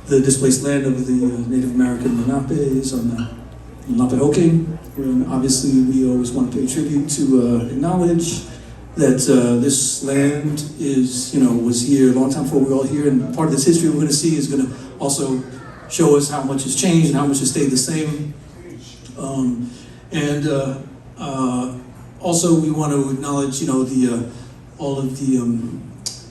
the displaced land of the Native American Lenapes on the Lenape. And obviously, we always want to pay tribute to acknowledge that this land is, was here a long time before we were all here, and part of this history we're going to see is going to also show us how much has changed and how much has stayed the same. Also, we want to acknowledge, all of the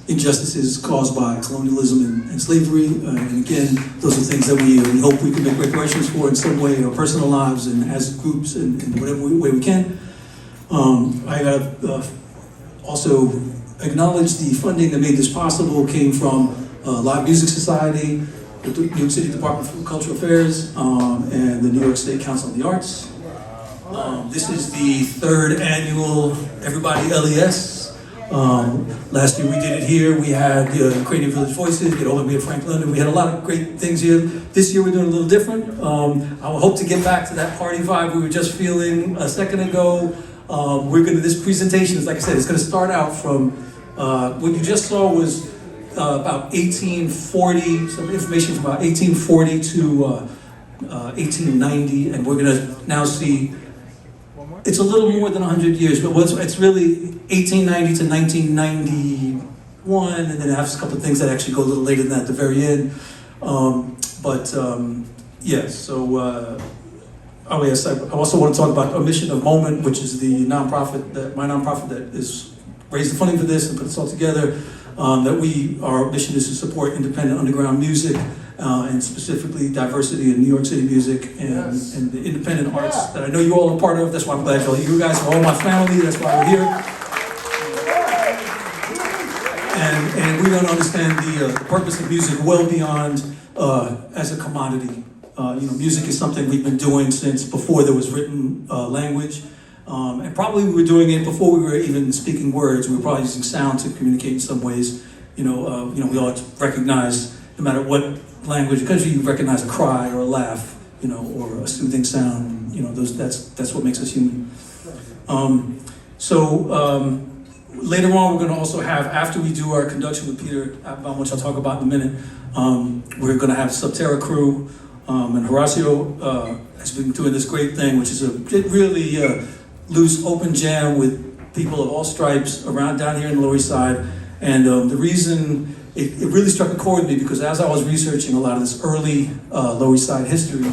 injustices caused by colonialism and slavery. And again, those are things that we hope we can make reparations for in some way in our personal lives and as groups and in whatever way we can. I gotta also acknowledge the funding that made this possible came from Live Music Society, the New York City Department of Cultural Affairs, and the New York State Council on the Arts. This is the third annual Everybody LES. Last year we did it here. We had the Creative Village Voices, we had Frank London. We had a lot of great things here. This year we're doing a little different. I hope to get back to that party vibe we were just feeling a second ago. This presentation is, like I said, it's going to start out from, what you just saw was about 1840, some information from about 1840 to 1890, and we're going to now see, it's a little more than 100 years, but it's really 1890 to 1991, and then it has a couple of things that actually go a little later than that at the very end. Oh yes, I also want to talk about Mission of Moment, which is the my nonprofit that is raised the funding for this and put this all together. Our mission is to support independent underground music, and specifically diversity in New York City music and the independent arts that I know you all are part of. That's why I'm glad you guys are all my family. That's why we're here. And we don't understand the purpose of music well beyond as a commodity. Music is something we've been doing since before there was written language. And probably we were doing it before we were even speaking words. We were probably using sound to communicate in some ways. We all recognize, no matter what language, because you recognize a cry or a laugh, or a soothing sound. That's what makes us human. Later on, we're going to also have, after we do our conduction with Peter, which I'll talk about in a minute, we're going to have Subterra crew, and Horacio has been doing this great thing, which is a really loose, open jam with people of all stripes around down here in the Lower East Side. And the reason it really struck a chord with me, because as I was researching a lot of this early Lower East Side history,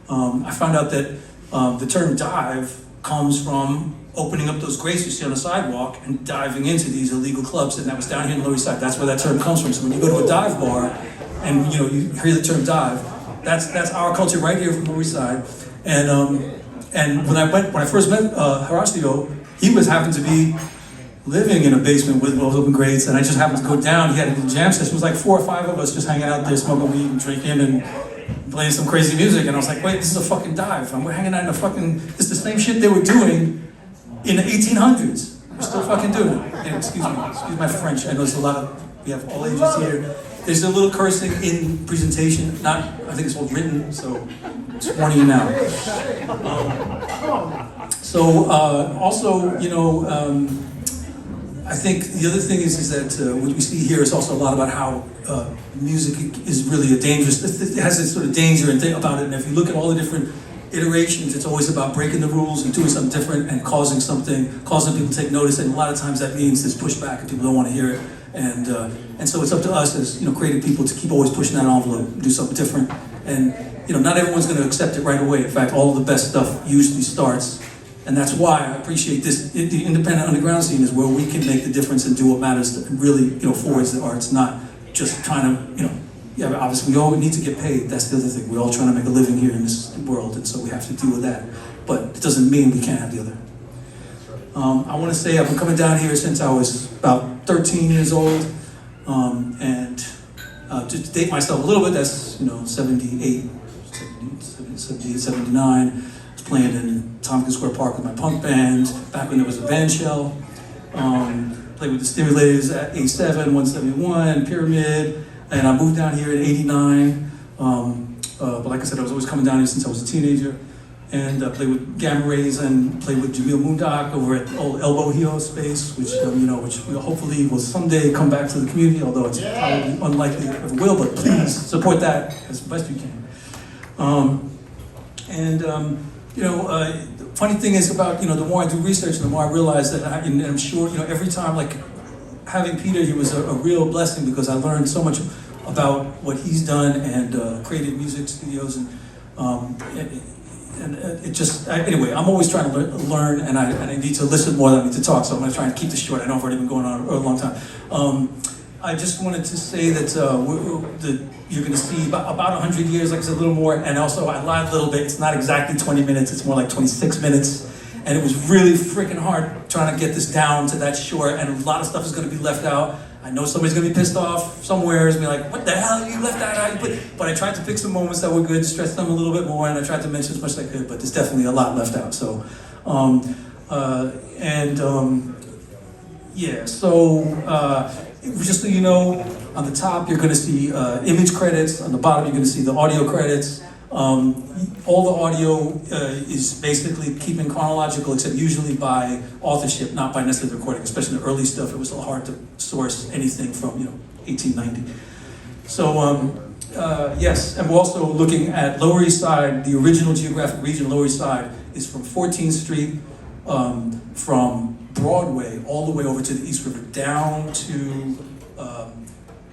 I found out that the term dive comes from opening up those grates you see on the sidewalk and diving into these illegal clubs, and that was down here in the Lower East Side. That's where that term comes from. So when you go to a dive bar and you hear the term dive, that's our culture right here from the Lower East Side. And when I first met Horacio, he happened to be living in a basement with those open grates, and I just happened to go down. He had a jam session. It was like 4 or 5 of us just hanging out there, smoking weed and drinking and playing some crazy music. And I was like, wait, this is a fucking dive. And we're hanging out in it's the same shit they were doing in the 1800s. We're still fucking doing it. And excuse my French. I know we have all ages here. There's a little cursing in presentation. I think it's all written, so it's warning you now. I think the other thing is that what we see here is also a lot about how music is really a dangerous, it has this sort of danger and thing about it. And if you look at all the different iterations, it's always about breaking the rules and doing something different and causing people to take notice. And a lot of times that means there's pushback and people don't want to hear it. And so it's up to us as creative people to keep always pushing that envelope, do something different. And not everyone's going to accept it right away. In fact, all of the best stuff usually starts. And that's why I appreciate this. The independent underground scene is where we can make the difference and do what matters and really, forwards the arts, not just trying to, obviously we all need to get paid. That's the other thing. We're all trying to make a living here in this world, and so we have to deal with that. But it doesn't mean we can't have the other. I want to say I've been coming down here since I was about 13 years old, and to date myself a little bit, that's 78, 79. Playing in Tompkins Square Park with my punk band, back when there was a band shell. Played with the Stimulators at A7, 171, Pyramid, and I moved down here in '89. But like I said, I was always coming down here since I was a teenager. and played with Gamma Rays and played with Jamil Mundak over at old Elbow Heel space, which which hopefully will someday come back to the community, although it's probably unlikely it ever will, but please support that as best you can. The funny thing is about, the more I do research, the more I realize that, and I'm sure, every time, like, having Peter, he was a real blessing because I learned so much about what he's done and created music studios anyway, I'm always trying to learn and I need to listen more than I need to talk, so I'm going to try and keep this short. I know I've already been going on a long time. I just wanted to say that you're going to see about 100 years, like I said, a little more, and also I lied a little bit. It's not exactly 20 minutes, it's more like 26 minutes, and it was really freaking hard trying to get this down to that short, and a lot of stuff is going to be left out. I know somebody's going to be pissed off somewhere, and be like, what the hell, you left that out? But I tried to pick some moments that were good, stress them a little bit more, and I tried to mention as much as I could, but there's definitely a lot left out. So, just so you know, on the top you're going to see image credits, on the bottom you're going to see the audio credits. All the audio is basically keeping chronological, except usually by authorship, not by necessarily recording. Especially the early stuff, it was a little hard to source anything from 1890. So yes, and we're also looking at Lower East Side. The original geographic region, Lower East Side, is from 14th Street, from Broadway all the way over to the East River, down to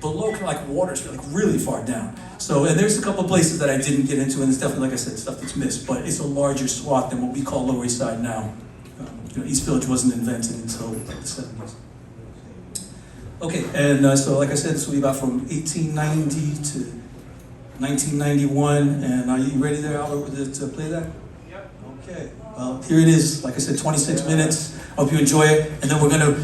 below like Water Street, like really far down. So, and there's a couple of places that I didn't get into, and it's definitely, like I said, stuff that's missed, but it's a larger swath than what we call Lower East Side now. East Village wasn't invented until the 70s. Okay, and so like I said, this will be about from 1890 to 1991, and are you ready there, Albert, to play that? Yep. Okay, well, here it is, like I said, 26 minutes. Hope you enjoy it, and then we're going to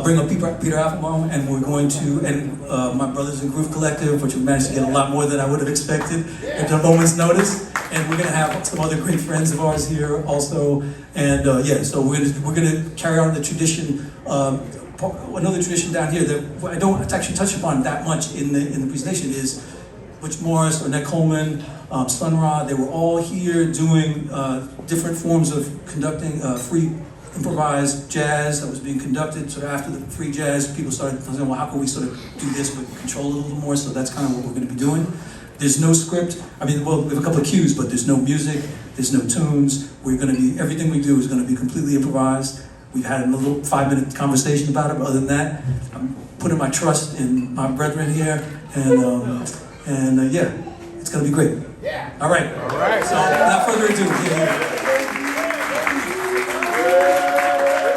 bring up Peter Applebaum, and we're going to, and my Brothers in Groove Collective, which we managed to get a lot more than I would have expected at a moment's notice, and we're going to have some other great friends of ours here also, and so we're going to carry on the tradition. Another tradition down here that I don't actually touch upon that much in the presentation is Butch Morris, Ornette Coleman, Sun Ra. They were all here doing different forms of conducting free improvised jazz that was being conducted. So after the free jazz, people started saying, well, how can we sort of do this but control it a little more? So that's kind of what we're going to be doing. There's no script. I mean, well, we have a couple of cues, but there's no music, there's no tunes. We're going to be, everything we do is going to be completely improvised. We've had a little 5-minute conversation about it, but other than that, I'm putting my trust in my brethren here, and yeah, it's going to be great. Yeah. All right. All right. So without further ado,